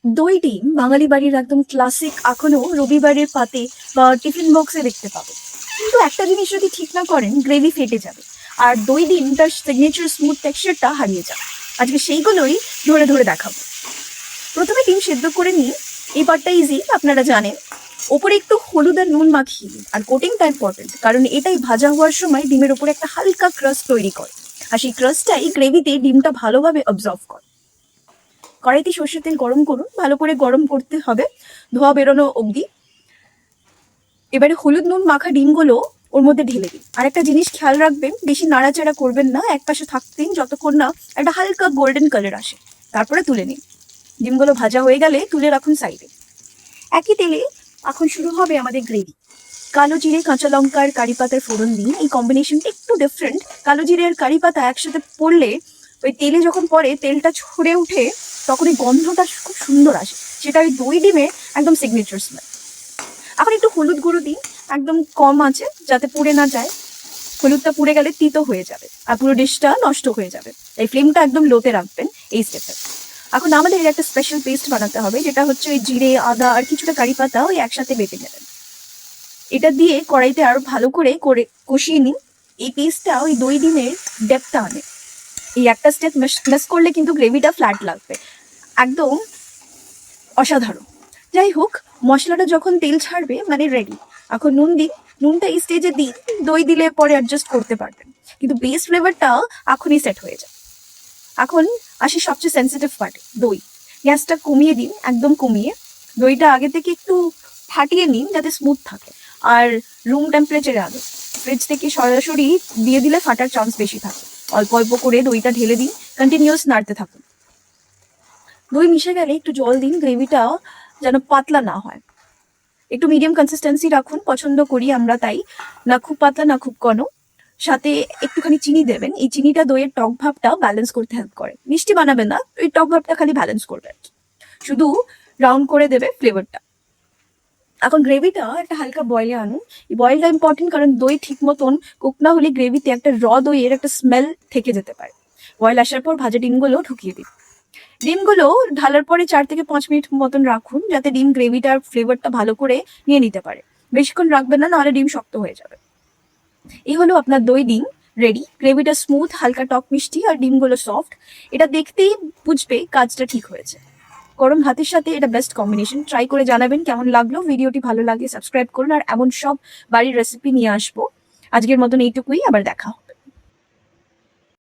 দই ডিম বাঙালি বাড়ির একদম ক্লাসিক, এখনো রবিবারের পাতে বা টিফিন বক্সে দেখতে পাবে। কিন্তু একটা জিনিস যদি ঠিক না করেন, গ্রেভি ফেটে যাবে আর দই ডিম তার সিগনেচার স্মুথ টেক্সচারটা হারিয়ে যাবে। আজকে সেইগুলোই ধরে ধরে দেখাবো। প্রথমে ডিম সেদ্ধ করে নিয়ে, এই পার্টটা ইজি, আপনারা জানেন। ওপরে একটু হলুদ আর নুন মাখিয়ে দিন। আর কোটিংটা ইম্পর্টেন্ট, কারণ এটাই ভাজা হওয়ার সময় ডিমের ওপরে একটা হালকা ক্রাস্ট তৈরি করে, আর সেই ক্রাস্টটাই গ্রেভিতে ডিমটা ভালোভাবে অবজর্ভ করে। কড়াইতে সর্ষের তেল গরম করুন, ভালো করে গরম করতে হবে, ধোয়া বেরোনো অবধি। এবারে হলুদ নুন মাখা ডিমগুলো ওর মধ্যে ঢেলে দিন। আর একটা জিনিস খেয়াল রাখবেন, বেশি নাড়াচাড়া করবেন না, এক পাশে থাকতে দিন যতক্ষণ না একটা হালকা গোল্ডেন কালার আসে, তারপরে তুলে নিন। ডিমগুলো ভাজা হয়ে গেলে তুলে রাখুন সাইডে। একই তেলে এখন শুরু হবে আমাদের গ্রেভি। কালো জিরে, কাঁচা লঙ্কা আর কারি পাতার ফোড়ন দিন। এই কম্বিনেশনটা একটু ডিফারেন্ট। কালো জিরে আর কারি পাতা একসাথে পড়লে, ওই তেলে যখন পড়ে তেলটা ছড়ে উঠে, তখন এই গন্ধটা খুব সুন্দর আসে, সেটা ওই দই ডিমের একদম সিগনেচার স্মেল। এখন একটু হলুদ গুঁড়ো দিন, একদম কম আছে, যাতে পুড়ে না যায়। হলুদটা পুড়ে গেলে তিতো হয়ে যাবে আর পুরো ডিশটা নষ্ট হয়ে যাবে, তাই ফ্লেমটা একদম লোতে রাখবেন এই স্টেপে। এখন আমাদের একটা স্পেশাল পেস্ট বানাতে হবে, যেটা হচ্ছে ওই জিরে, আদা আর কিছুটা কারি পাতা ওই একসাথে বেটে নেবেন। এটা দিয়ে কড়াইতে আরো ভালো করে করে কষিয়ে নিন। এই পেস্টটা ওই দই ডিমের ডেপটা আনে। এই একটা স্টেপ মিস করলে কিন্তু গ্রেভিটা ফ্ল্যাট লাগবে, একদম অসাধারণ। যাই হোক, মশলাটা যখন তেল ছাড়বে মানে রেডি। এখন নুন দিন। নুনটা এই স্টেজে দিন, দই দিলে পরে অ্যাডজাস্ট করতে পারবেন, কিন্তু বেস ফ্লেভারটা এখনই সেট হয়ে যায়। এখন আসি সবচেয়ে সেন্সিটিভ পার্টে, দই। গ্যাসটা কমিয়ে দিন, একদম কমিয়ে। দইটা আগে থেকে একটু ফাটিয়ে নিন যাতে স্মুথ থাকে। আর রুম টেম্পারেচারে আনো, ফ্রিজ থেকে সরাসরি দিয়ে দিলে ফাটার চান্স বেশি থাকে। অল্প অল্প করে দইটা ঢেলে দিন, কন্টিনিউয়াস নাড়তে থাকুন। দই মিশে গেলে একটু জল দিন, গ্রেভিটা যেন পাতলা না হয়। একটু মিডিয়াম কনসিস্টেন্সি রাখুন, পছন্দ করি আমরা তাই, না খুব পাতলা না খুব ঘন। সাথে একটুখানি চিনি দেবেন, এই চিনিটা দইয়ের টক ভাবটা ব্যালেন্স করতে হেল্প করে। মিষ্টি বানাবেন না, ওই টক ভাবটা খালি ব্যালেন্স করবে আর কি, শুধু রাউন্ড করে দেবে ফ্লেভারটা। এখন গ্রেভিটা একটা হালকা বয়েলে আনুন। এই বয়েলটা ইম্পর্টেন্ট, কারণ দই ঠিক মতন কুক না হলে গ্রেভিতে একটা দইয়ের একটা স্মেল থেকে যেতে পারে। বয়েল আসার পর ভাজা ডিমগুলো ঢুকিয়ে দিন। ডিমগুলো ঢালার পরে 4 থেকে 5 মিনিট মতন রাখুন, যাতে ডিম গ্রেভিটার ফ্লেভারটা ভালো করে নিয়ে নিতে পারে। বেশিক্ষণ রাখবেন না, নাহলে ডিম শক্ত হয়ে যাবে। এই হলো আপনার দই ডিম রেডি। গ্রেভিটা স্মুথ, হালকা টক মিষ্টি আর ডিমগুলো সফট। এটা দেখতেই বুঝবে কাজটা ঠিক হয়েছে। গরম ভাতের সাথে এটা বেস্ট কম্বিনেশন। ট্রাই করে জানাবেন কেমন লাগলো। ভিডিওটি ভালো লাগে সাবস্ক্রাইব করুন, আর এমন সব বাড়ির রেসিপি নিয়ে আসবো। আজকের মতন এইটুকুই, আবার দেখা হবে।